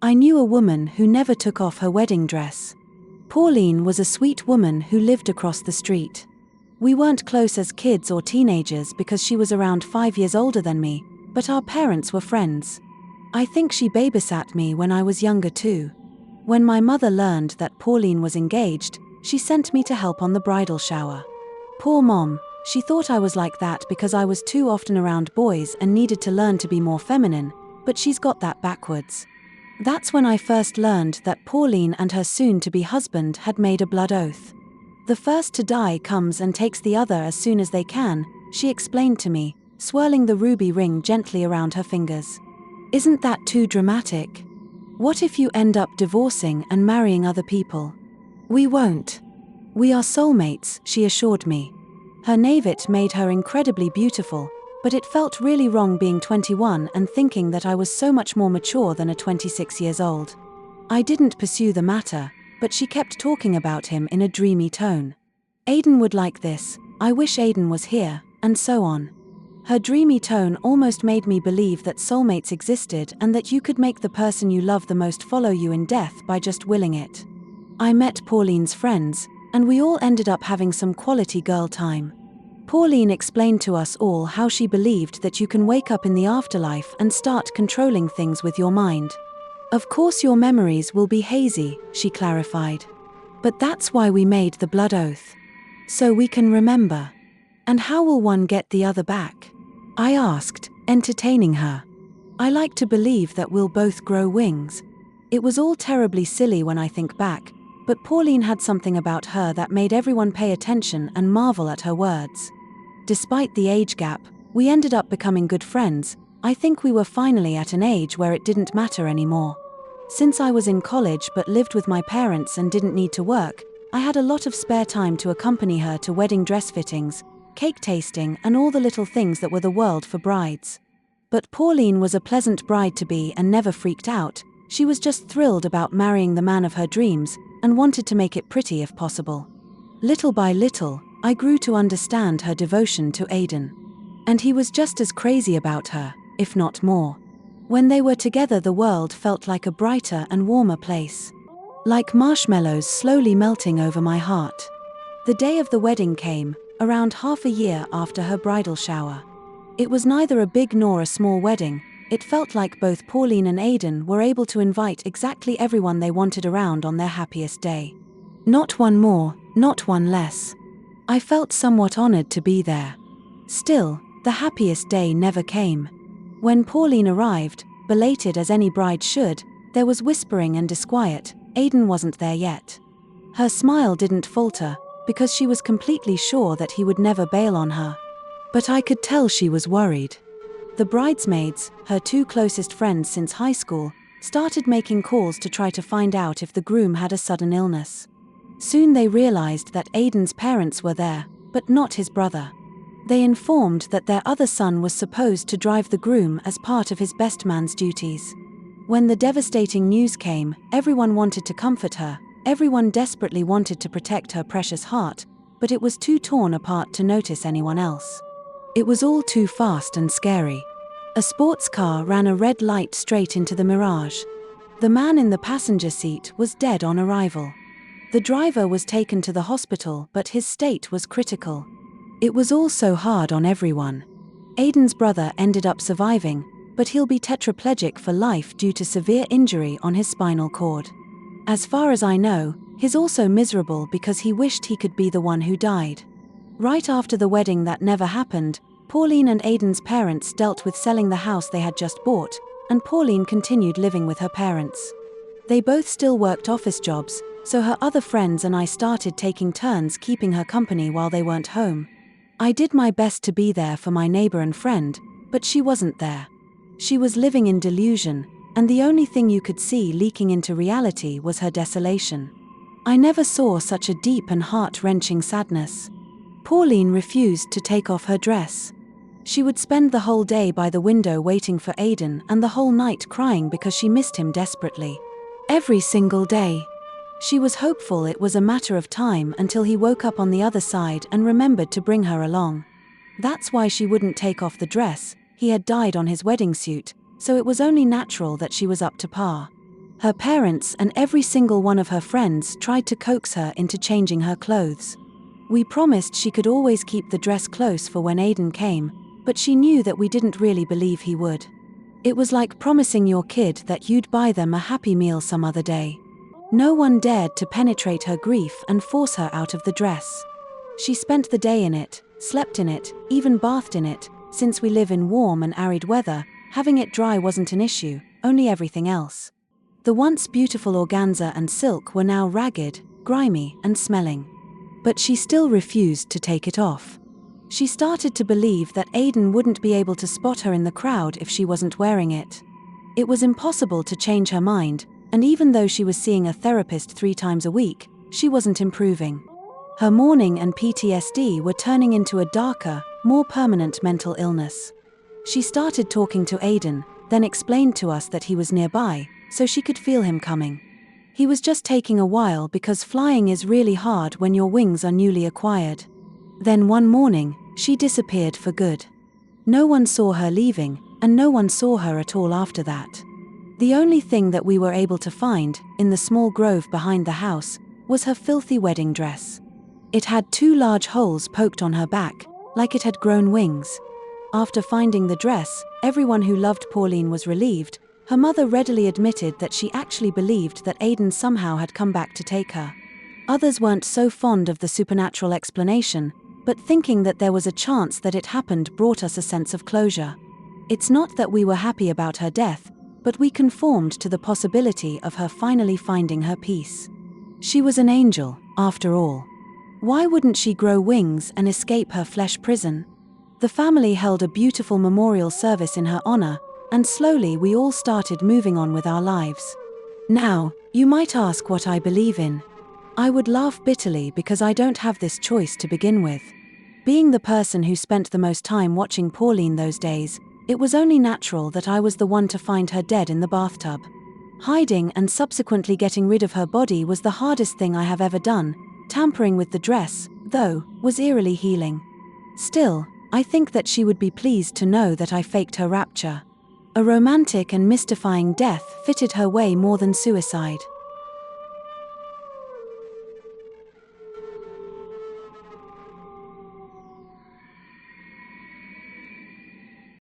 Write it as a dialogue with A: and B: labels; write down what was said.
A: I knew a woman who never took off her wedding dress. Pauline was a sweet woman who lived across the street. We weren't close as kids or teenagers because she was around 5 years older than me, but our parents were friends. I think she babysat me when I was younger too. When my mother learned that Pauline was engaged, she sent me to help on the bridal shower. Poor mom, she thought I was like that because I was too often around boys and needed to learn to be more feminine, but she's got that backwards. That's when I first learned that Pauline and her soon-to-be husband had made a blood oath. The first to die comes and takes the other as soon as they can, she explained to me, swirling the ruby ring gently around her fingers. Isn't that too dramatic? What if you end up divorcing and marrying other people? We won't. We are soulmates, she assured me. Her naivete made her incredibly beautiful, but it felt really wrong being 21 and thinking that I was so much more mature than a 26 years old. I didn't pursue the matter, but she kept talking about him in a dreamy tone. Aiden would like this, I wish Aiden was here, and so on. Her dreamy tone almost made me believe that soulmates existed and that you could make the person you love the most follow you in death by just willing it. I met Pauline's friends, and we all ended up having some quality girl time. Pauline explained to us all how she believed that you can wake up in the afterlife and start controlling things with your mind. Of course your memories will be hazy, she clarified. But that's why we made the blood oath. So we can remember. And how will one get the other back? I asked, entertaining her. I like to believe that we'll both grow wings. It was all terribly silly when I think back, but Pauline had something about her that made everyone pay attention and marvel at her words. Despite the age gap, we ended up becoming good friends. I think we were finally at an age where it didn't matter anymore. Since I was in college but lived with my parents and didn't need to work, I had a lot of spare time to accompany her to wedding dress fittings, cake tasting, and all the little things that were the world for brides. But Pauline was a pleasant bride-to-be and never freaked out. She was just thrilled about marrying the man of her dreams and wanted to make it pretty if possible. Little by little, I grew to understand her devotion to Aiden. And he was just as crazy about her, if not more. When they were together, the world felt like a brighter and warmer place. Like marshmallows slowly melting over my heart. The day of the wedding came, around half a year after her bridal shower. It was neither a big nor a small wedding. It felt like both Pauline and Aiden were able to invite exactly everyone they wanted around on their happiest day. Not one more, not one less. I felt somewhat honored to be there. Still, the happiest day never came. When Pauline arrived, belated as any bride should, there was whispering and disquiet. Aiden wasn't there yet. Her smile didn't falter, because she was completely sure that he would never bail on her. But I could tell she was worried. The bridesmaids, her two closest friends since high school, started making calls to try to find out if the groom had a sudden illness. Soon they realized that Aiden's parents were there, but not his brother. They informed that their other son was supposed to drive the groom as part of his best man's duties. When the devastating news came, everyone wanted to comfort her, everyone desperately wanted to protect her precious heart, but it was too torn apart to notice anyone else. It was all too fast and scary. A sports car ran a red light straight into the mirage. The man in the passenger seat was dead on arrival. The driver was taken to the hospital, but his state was critical. It was all so hard on everyone. Aiden's brother ended up surviving, but he'll be tetraplegic for life due to severe injury on his spinal cord. As far as I know, he's also miserable because he wished he could be the one who died. Right after the wedding that never happened, Pauline and Aiden's parents dealt with selling the house they had just bought, and Pauline continued living with her parents. They both still worked office jobs, so her other friends and I started taking turns keeping her company while they weren't home. I did my best to be there for my neighbor and friend, but she wasn't there. She was living in delusion, and the only thing you could see leaking into reality was her desolation. I never saw such a deep and heart-wrenching sadness. Pauline refused to take off her dress. She would spend the whole day by the window waiting for Aiden and the whole night crying because she missed him desperately. Every single day. She was hopeful it was a matter of time until he woke up on the other side and remembered to bring her along. That's why she wouldn't take off the dress. He had died on his wedding suit, so it was only natural that she was up to par. Her parents and every single one of her friends tried to coax her into changing her clothes. We promised she could always keep the dress close for when Aiden came, but she knew that we didn't really believe he would. It was like promising your kid that you'd buy them a Happy Meal some other day. No one dared to penetrate her grief and force her out of the dress. She spent the day in it, slept in it, even bathed in it. Since we live in warm and arid weather, having it dry wasn't an issue, only everything else. The once beautiful organza and silk were now ragged, grimy, and smelling. But she still refused to take it off. She started to believe that Aiden wouldn't be able to spot her in the crowd if she wasn't wearing it. It was impossible to change her mind, and even though she was seeing a therapist 3 times a week, she wasn't improving. Her mourning and PTSD were turning into a darker, more permanent mental illness. She started talking to Aiden, then explained to us that he was nearby, so she could feel him coming. He was just taking a while because flying is really hard when your wings are newly acquired. Then one morning, she disappeared for good. No one saw her leaving, and no one saw her at all after that. The only thing that we were able to find, in the small grove behind the house, was her filthy wedding dress. It had 2 large holes poked on her back, like it had grown wings. After finding the dress, everyone who loved Pauline was relieved. Her mother readily admitted that she actually believed that Aiden somehow had come back to take her. Others weren't so fond of the supernatural explanation, but thinking that there was a chance that it happened brought us a sense of closure. It's not that we were happy about her death, but we conformed to the possibility of her finally finding her peace. She was an angel, after all. Why wouldn't she grow wings and escape her flesh prison? The family held a beautiful memorial service in her honor, and slowly we all started moving on with our lives. Now, you might ask what I believe in. I would laugh bitterly because I don't have this choice to begin with. Being the person who spent the most time watching Pauline those days, it was only natural that I was the one to find her dead in the bathtub. Hiding and subsequently getting rid of her body was the hardest thing I have ever done. Tampering with the dress, though, was eerily healing. Still, I think that she would be pleased to know that I faked her rapture. A romantic and mystifying death fitted her way more than suicide.